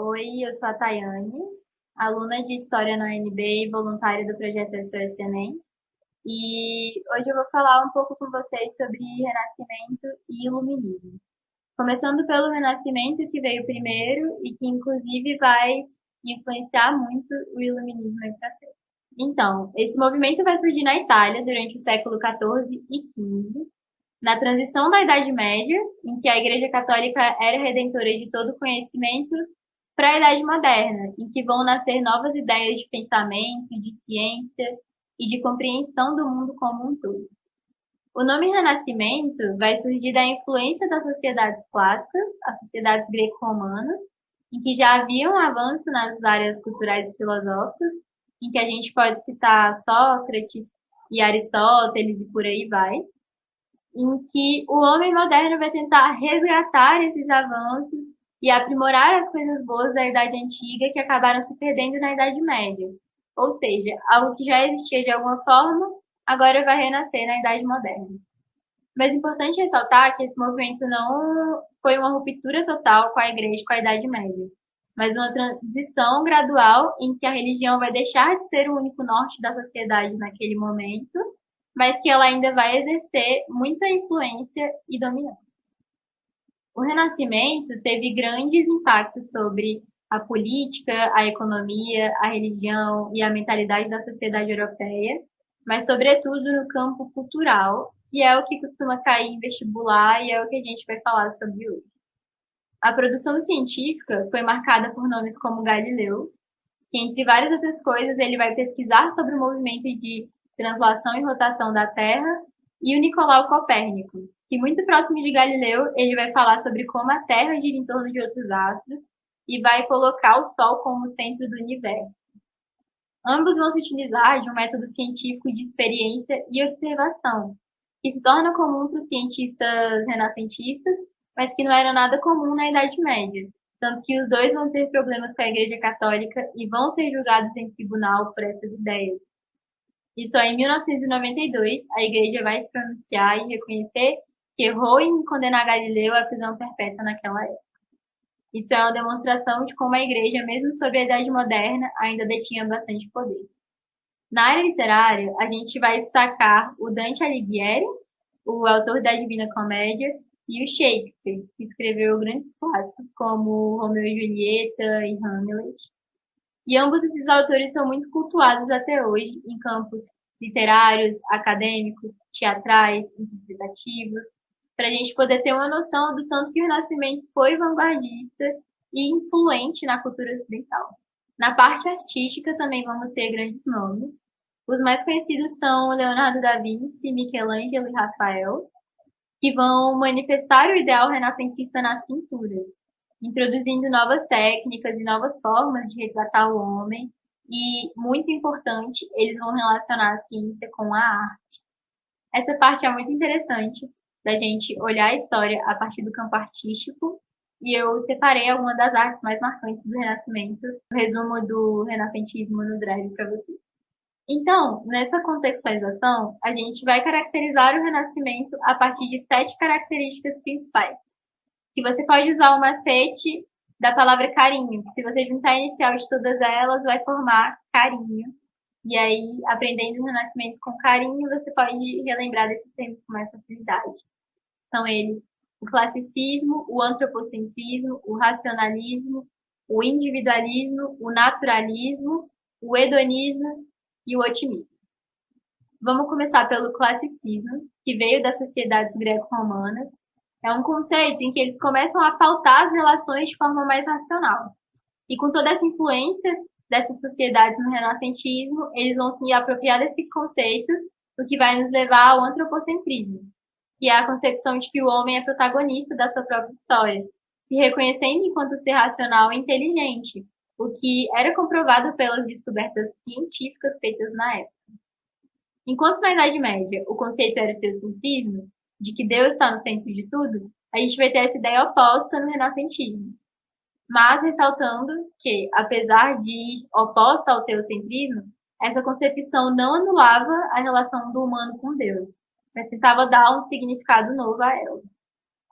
Oi, eu sou a Tayane, aluna de História na UNB e voluntária do projeto SOS Enem. E hoje eu vou falar um pouco com vocês sobre Renascimento e Iluminismo. Começando pelo Renascimento, que veio primeiro e que inclusive vai influenciar muito o Iluminismo aí pra frente. Então, esse movimento vai surgir na Itália durante o século XIV e XV, na transição da Idade Média, em que a Igreja Católica era redentora de todo conhecimento, para a Idade Moderna, em que vão nascer novas ideias de pensamento, de ciência e de compreensão do mundo como um todo. O nome Renascimento vai surgir da influência das sociedades clássicas, as sociedades greco-romanas, em que já havia um avanço nas áreas culturais e filosóficas, em que a gente pode citar Sócrates e Aristóteles e por aí vai, em que o homem moderno vai tentar resgatar esses avanços e aprimorar as coisas boas da Idade Antiga que acabaram se perdendo na Idade Média. Ou seja, algo que já existia de alguma forma, agora vai renascer na Idade Moderna. Mas é importante ressaltar que esse movimento não foi uma ruptura total com a Igreja e com a Idade Média, mas uma transição gradual em que a religião vai deixar de ser o único norte da sociedade naquele momento, mas que ela ainda vai exercer muita influência e dominância. O Renascimento teve grandes impactos sobre a política, a economia, a religião e a mentalidade da sociedade europeia, mas sobretudo no campo cultural, que é o que costuma cair em vestibular e é o que a gente vai falar sobre hoje. A produção científica foi marcada por nomes como Galileu, que entre várias outras coisas ele vai pesquisar sobre o movimento de translação e rotação da Terra, e o Nicolau Copérnico, que muito próximo de Galileu, ele vai falar sobre como a Terra gira em torno de outros astros e vai colocar o Sol como centro do universo. Ambos vão se utilizar de um método científico de experiência e observação, que se torna comum para os cientistas renascentistas, mas que não era nada comum na Idade Média, tanto que os dois vão ter problemas com a Igreja Católica e vão ser julgados em tribunal por essas ideias. E só em 1992 a Igreja vai se pronunciar e reconhecer que errou em condenar Galileu à prisão perpétua naquela época. Isso é uma demonstração de como a Igreja, mesmo sob a Idade Moderna, ainda detinha bastante poder. Na área literária, a gente vai destacar o Dante Alighieri, o autor da Divina Comédia, e o Shakespeare, que escreveu grandes clássicos como Romeu e Julieta e Hamlet. E ambos esses autores são muito cultuados até hoje em campos literários, acadêmicos, teatrais, interpretativos, para a gente poder ter uma noção do tanto que o Renascimento foi vanguardista e influente na cultura ocidental. Na parte artística também vamos ter grandes nomes. Os mais conhecidos são Leonardo da Vinci, Michelangelo e Rafael, que vão manifestar o ideal renascentista nas pinturas, introduzindo novas técnicas e novas formas de retratar o homem, e, muito importante, eles vão relacionar a ciência com a arte. Essa parte é muito interessante da gente olhar a história a partir do campo artístico, e eu separei algumas das artes mais marcantes do Renascimento, o resumo do renascentismo no Drive para vocês. Então, nessa contextualização, a gente vai caracterizar o Renascimento a partir de 7 características principais, que você pode usar o macete da palavra carinho, que se você juntar a inicial de todas elas, vai formar carinho. E aí, aprendendo o Renascimento com carinho, você pode relembrar desses termos com mais facilidade. São eles o classicismo, o antropocentrismo, o racionalismo, o individualismo, o naturalismo, o hedonismo e o otimismo. Vamos começar pelo classicismo, que veio das sociedades greco-romanas. É um conceito em que eles começam a pautar as relações de forma mais racional. E com toda essa influência dessas sociedades no renascentismo, eles vão se apropriar desse conceito, o que vai nos levar ao antropocentrismo, que é a concepção de que o homem é protagonista da sua própria história, se reconhecendo enquanto ser racional e inteligente, o que era comprovado pelas descobertas científicas feitas na época. Enquanto na Idade Média o conceito era o teocentrismo, de que Deus está no centro de tudo, a gente vai ter essa ideia oposta no renascentismo. Mas ressaltando que, apesar de ir oposta ao teocentrismo, essa concepção não anulava a relação do humano com Deus, mas tentava dar um significado novo a ela.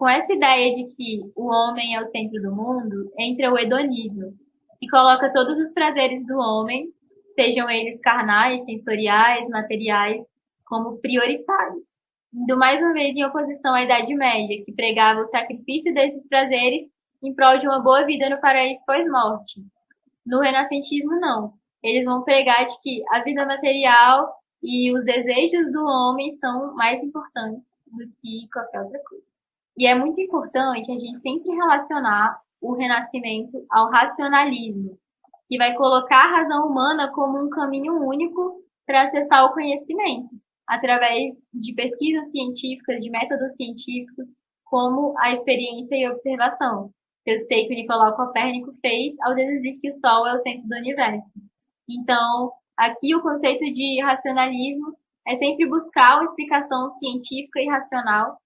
Com essa ideia de que o homem é o centro do mundo, entra o hedonismo, que coloca todos os prazeres do homem, sejam eles carnais, sensoriais, materiais, como prioritários, indo mais uma vez em oposição à Idade Média, que pregava o sacrifício desses prazeres em prol de uma boa vida no paraíso pós-morte. No renascentismo, não. Eles vão pregar de que a vida material e os desejos do homem são mais importantes do que qualquer outra coisa. E é muito importante a gente sempre relacionar o renascimento ao racionalismo, que vai colocar a razão humana como um caminho único para acessar o conhecimento, através de pesquisas científicas, de métodos científicos, como a experiência e observação. Eu sei que o Nicolau Copérnico fez ao deduzir que o Sol é o centro do universo. Então, aqui o conceito de racionalismo é sempre buscar uma explicação científica e racional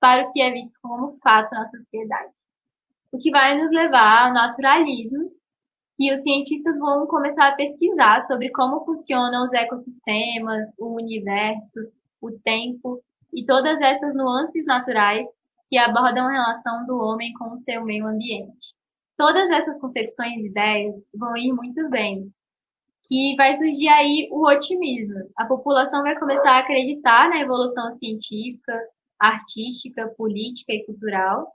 para o que é visto como fato na sociedade. O que vai nos levar ao naturalismo, que os cientistas vão começar a pesquisar sobre como funcionam os ecossistemas, o universo, o tempo e todas essas nuances naturais que abordam a relação do homem com o seu meio ambiente. Todas essas concepções e ideias vão ir muito bem, que vai surgir aí o otimismo. A população vai começar a acreditar na evolução científica, artística, política e cultural,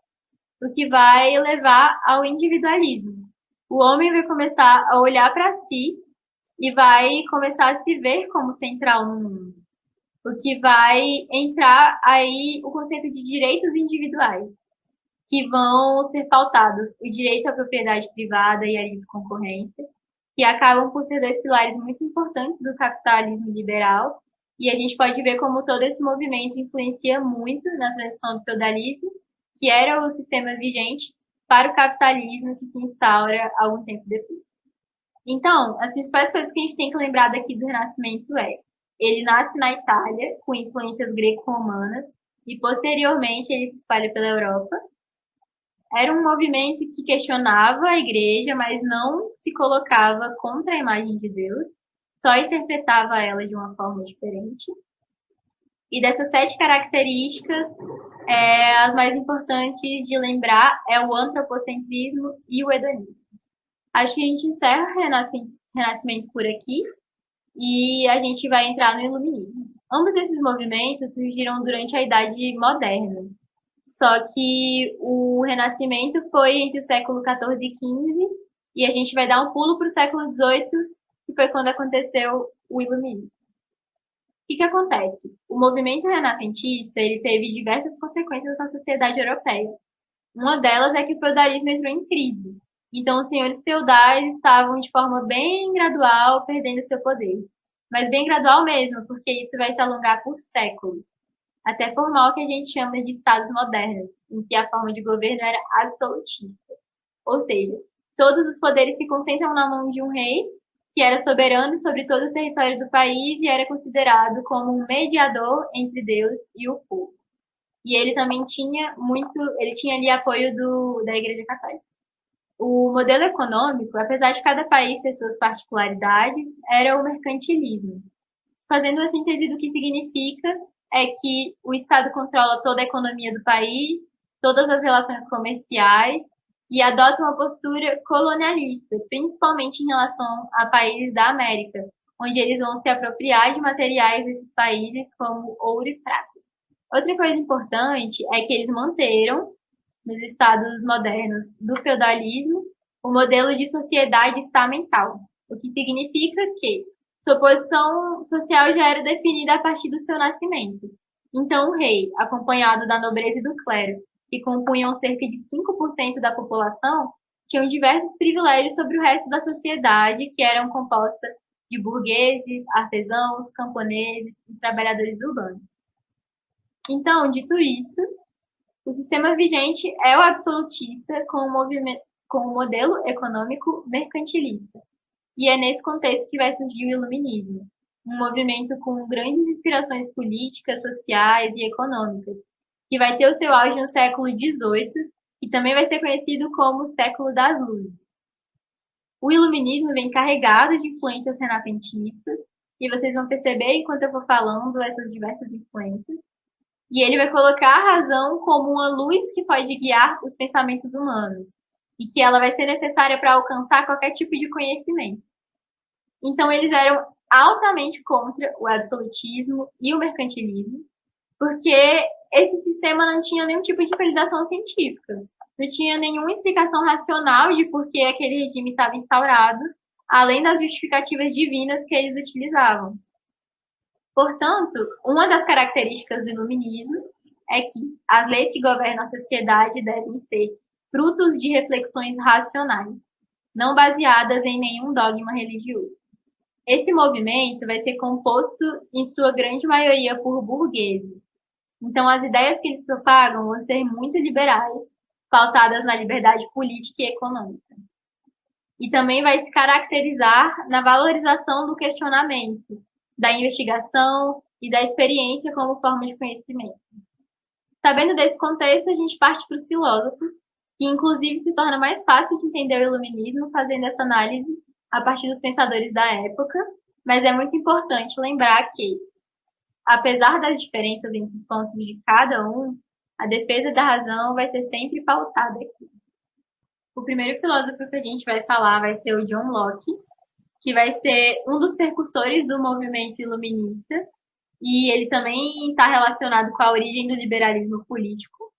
o que vai levar ao individualismo. O homem vai começar a olhar para si e vai começar a se ver como central no mundo, o que vai entrar aí o conceito de direitos individuais, que vão ser pautados o direito à propriedade privada e à livre concorrência, que acabam por ser dois pilares muito importantes do capitalismo liberal, e a gente pode ver como todo esse movimento influencia muito na transição do feudalismo, que era o sistema vigente, para o capitalismo que se instaura algum tempo depois. Então, as principais coisas que a gente tem que lembrar daqui do Renascimento é: ele nasce na Itália, com influências greco-romanas, e posteriormente ele se espalha pela Europa. Era um movimento que questionava a igreja, mas não se colocava contra a imagem de Deus, só interpretava ela de uma forma diferente. E dessas 7 características, as mais importantes de lembrar é o antropocentrismo e o hedonismo. Acho que a gente encerra o Renascimento por aqui e a gente vai entrar no Iluminismo. Ambos esses movimentos surgiram durante a Idade Moderna, só que o Renascimento foi entre o século XIV e XV, e a gente vai dar um pulo para o século XVIII, que foi quando aconteceu o Iluminismo. O que acontece? O movimento renascentista ele teve diversas consequências na sociedade europeia. Uma delas é que o feudalismo entrou em crise. Então, os senhores feudais estavam de forma bem gradual perdendo seu poder. Mas bem gradual mesmo, porque isso vai se alongar por séculos, até formar o que a gente chama de estados modernos, em que a forma de governo era absolutista. Ou seja, todos os poderes se concentram na mão de um rei, que era soberano sobre todo o território do país e era considerado como um mediador entre Deus e o povo. E ele também ele tinha ali apoio da Igreja Católica. O modelo econômico, apesar de cada país ter suas particularidades, era o mercantilismo. Fazendo a síntese do que significa é que o Estado controla toda a economia do país, todas as relações comerciais e adota uma postura colonialista, principalmente em relação a países da América, onde eles vão se apropriar de materiais desses países como ouro e prata. Outra coisa importante é que eles manteram, nos estados modernos do feudalismo, o modelo de sociedade estamental, o que significa que sua posição social já era definida a partir do seu nascimento. Então, o rei, acompanhado da nobreza e do clero, que compunham cerca de 5% da população, tinham diversos privilégios sobre o resto da sociedade, que eram compostas de burgueses, artesãos, camponeses e trabalhadores urbanos. Então, dito isso, o sistema vigente é o absolutista com o modelo econômico mercantilista. E é nesse contexto que vai surgir o Iluminismo, um movimento com grandes inspirações políticas, sociais e econômicas, que vai ter o seu auge no século XVIII e também vai ser conhecido como o século das luzes. O Iluminismo vem carregado de influências renascentistas, e vocês vão perceber enquanto eu for falando essas diversas influências. E ele vai colocar a razão como uma luz que pode guiar os pensamentos humanos e que ela vai ser necessária para alcançar qualquer tipo de conhecimento. Então, eles eram altamente contra o absolutismo e o mercantilismo, porque esse sistema não tinha nenhum tipo de validação científica, não tinha nenhuma explicação racional de por que aquele regime estava instaurado, além das justificativas divinas que eles utilizavam. Portanto, uma das características do iluminismo é que as leis que governam a sociedade devem ser frutos de reflexões racionais, não baseadas em nenhum dogma religioso. Esse movimento vai ser composto, em sua grande maioria, por burgueses. Então, as ideias que eles propagam vão ser muito liberais, pautadas na liberdade política e econômica. E também vai se caracterizar na valorização do questionamento, da investigação e da experiência como forma de conhecimento. Sabendo desse contexto, a gente parte para os filósofos, que inclusive se torna mais fácil de entender o iluminismo fazendo essa análise a partir dos pensadores da época, mas é muito importante lembrar que, apesar das diferenças entre os pontos de cada um, a defesa da razão vai ser sempre pautada aqui. O primeiro filósofo que a gente vai falar vai ser o John Locke, que vai ser um dos percussores do movimento iluminista, e ele também está relacionado com a origem do liberalismo político.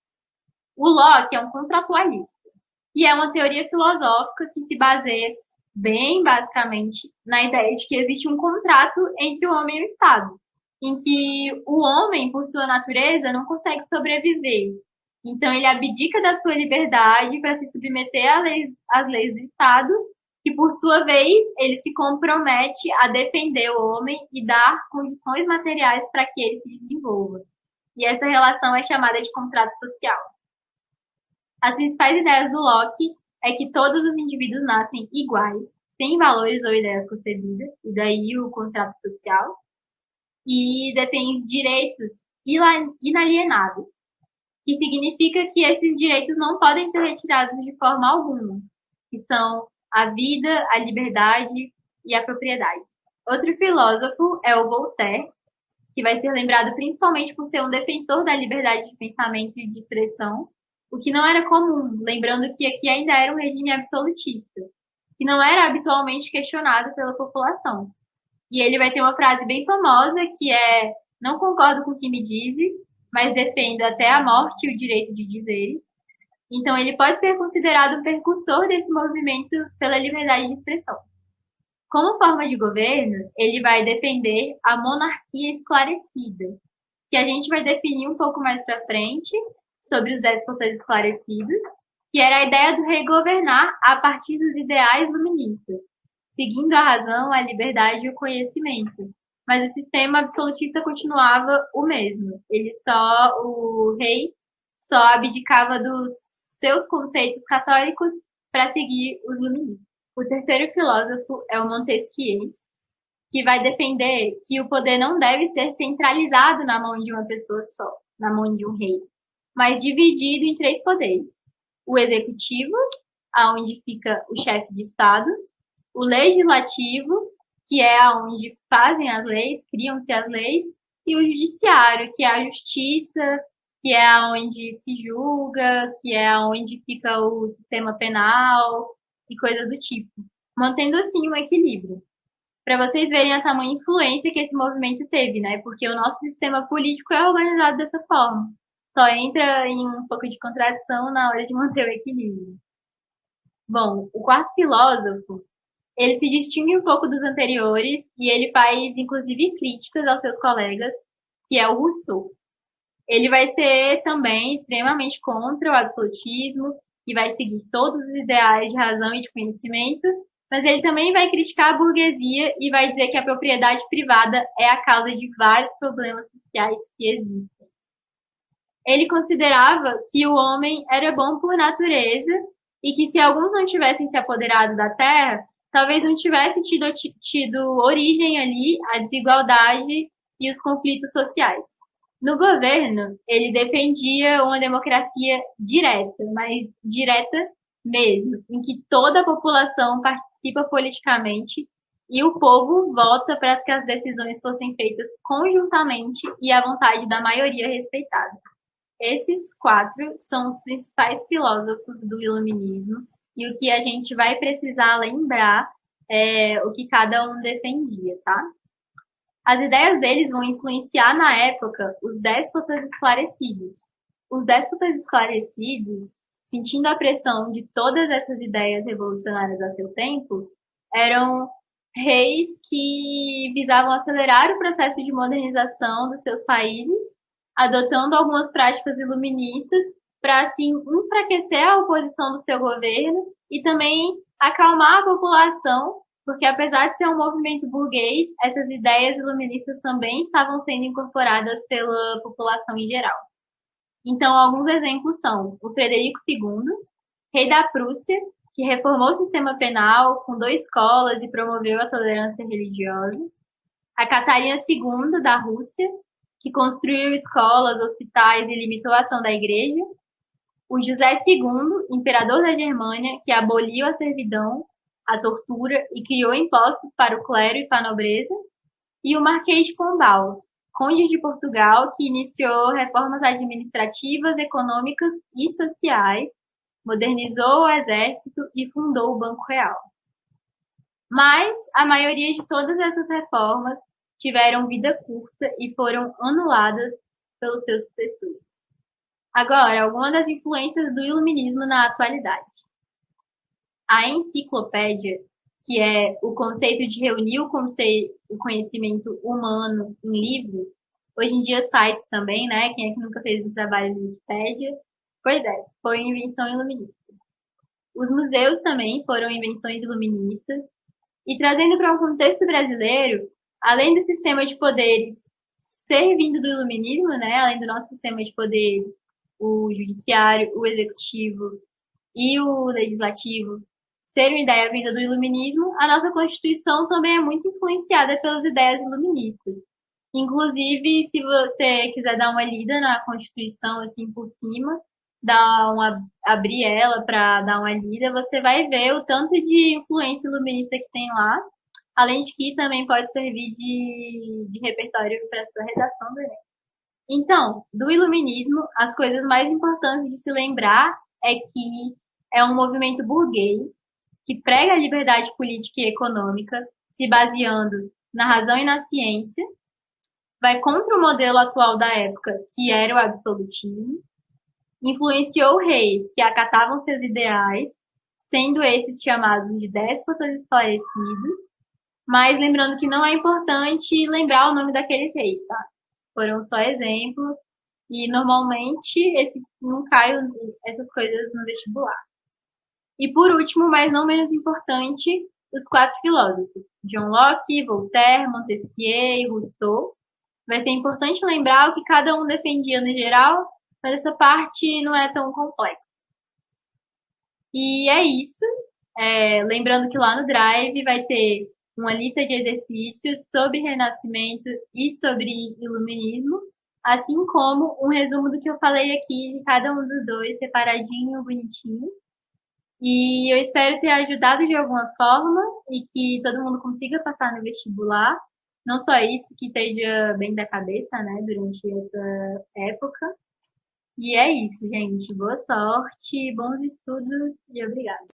O Locke é um contratualista, e é uma teoria filosófica que se baseia bem basicamente na ideia de que existe um contrato entre o homem e o Estado, em que o homem, por sua natureza, não consegue sobreviver. Então ele abdica da sua liberdade para se submeter às leis do Estado, e por sua vez ele se compromete a defender o homem e dar condições materiais para que ele se desenvolva. E essa relação é chamada de contrato social. As principais ideias do Locke é que todos os indivíduos nascem iguais, sem valores ou ideias concebidas, e daí o contrato social, e detêm direitos inalienáveis, que significa que esses direitos não podem ser retirados de forma alguma, que são a vida, a liberdade e a propriedade. Outro filósofo é o Voltaire, que vai ser lembrado principalmente por ser um defensor da liberdade de pensamento e de expressão, o que não era comum, lembrando que aqui ainda era um regime absolutista, que não era habitualmente questionado pela população. E ele vai ter uma frase bem famosa que é: não concordo com o que me dizes, mas defendo até a morte o direito de dizer. Então ele pode ser considerado um precursor desse movimento pela liberdade de expressão. Como forma de governo, ele vai defender a monarquia esclarecida, que a gente vai definir um pouco mais para frente sobre os déspotas esclarecidos, que era a ideia do rei governar a partir dos ideais luministas, seguindo a razão, a liberdade e o conhecimento. Mas o sistema absolutista continuava o mesmo. O rei só abdicava dos seus conceitos católicos para seguir os luministas. O terceiro filósofo é o Montesquieu, que vai defender que o poder não deve ser centralizado na mão de uma pessoa só, na mão de um rei, mas dividido em três poderes: o executivo, aonde fica o chefe de Estado; o legislativo, que é onde fazem as leis, criam-se as leis; e o judiciário, que é a justiça, que é onde se julga, que é onde fica o sistema penal e coisas do tipo, mantendo assim um equilíbrio. Para vocês verem a tamanha influência que esse movimento teve, né? Porque o nosso sistema político é organizado dessa forma. Só entra em um pouco de contradição na hora de manter o equilíbrio. Bom, o quarto filósofo, ele se distingue um pouco dos anteriores e ele faz, inclusive, críticas aos seus colegas, que é o Rousseau. Ele vai ser também extremamente contra o absolutismo e vai seguir todos os ideais de razão e de conhecimento, mas ele também vai criticar a burguesia e vai dizer que a propriedade privada é a causa de vários problemas sociais que existem. Ele considerava que o homem era bom por natureza e que se alguns não tivessem se apoderado da terra, talvez não tivesse tido origem ali a desigualdade e os conflitos sociais. No governo, ele defendia uma democracia direta, mas direta mesmo, em que toda a população participa politicamente e o povo vota para que as decisões fossem feitas conjuntamente e à vontade da maioria respeitada. Esses quatro são os principais filósofos do Iluminismo e o que a gente vai precisar lembrar é o que cada um defendia, tá? As ideias deles vão influenciar na época os déspotas esclarecidos. Os déspotas esclarecidos, sentindo a pressão de todas essas ideias revolucionárias a seu tempo, eram reis que visavam acelerar o processo de modernização dos seus países, adotando algumas práticas iluministas para assim enfraquecer a oposição do seu governo e também acalmar a população, porque apesar de ser um movimento burguês, essas ideias iluministas também estavam sendo incorporadas pela população em geral. Então, alguns exemplos são o Frederico II, rei da Prússia, que reformou o sistema penal, fundou escolas e promoveu a tolerância religiosa. A Catarina II, da Rússia, que construiu escolas, hospitais e limitou a ação da igreja. O José II, imperador da Germânia, que aboliu a servidão, a tortura e criou impostos para o clero e para a nobreza. E o Marquês de Pombal, conde de Portugal, que iniciou reformas administrativas, econômicas e sociais, modernizou o exército e fundou o Banco Real. Mas a maioria de todas essas reformas tiveram vida curta e foram anuladas pelos seus sucessores. Agora, algumas das influências do iluminismo na atualidade. A enciclopédia, que é o conceito de reunir o conhecimento humano em livros, hoje em dia sites também, né? Quem é que nunca fez um trabalho de Wikipédia? Pois é, foi uma invenção iluminista. Os museus também foram invenções iluministas. E trazendo para um contexto brasileiro, além do sistema de poderes ser vindo do iluminismo, né? Além do nosso sistema de poderes, o judiciário, o executivo e o legislativo ser uma ideia vinda do iluminismo, a nossa Constituição também é muito influenciada pelas ideias iluministas. Inclusive, se você quiser dar uma lida na Constituição assim por cima, abrir ela para dar uma lida, você vai ver o tanto de influência iluminista que tem lá, além de que também pode servir de repertório para a sua redação do Enem. Então, do iluminismo, as coisas mais importantes de se lembrar é que é um movimento burguês que prega a liberdade política e econômica, se baseando na razão e na ciência, vai contra o modelo atual da época, que era o absolutismo, influenciou reis que acatavam seus ideais, sendo esses chamados de déspotas esclarecidos, mas lembrando que não é importante lembrar o nome daqueles reis, tá? Foram só exemplos e normalmente não caem essas coisas no vestibular. E por último, mas não menos importante, os quatro filósofos: John Locke, Voltaire, Montesquieu e Rousseau. Vai ser importante lembrar o que cada um defendia no geral, mas essa parte não é tão complexa. E é isso. Lembrando que lá no Drive vai ter uma lista de exercícios sobre Renascimento e sobre Iluminismo, assim como um resumo do que eu falei aqui de cada um dos dois, separadinho, bonitinho. E eu espero ter ajudado de alguma forma e que todo mundo consiga passar no vestibular. Não só isso, que esteja bem da cabeça, né, durante essa época. E é isso, gente. Boa sorte, bons estudos e obrigada.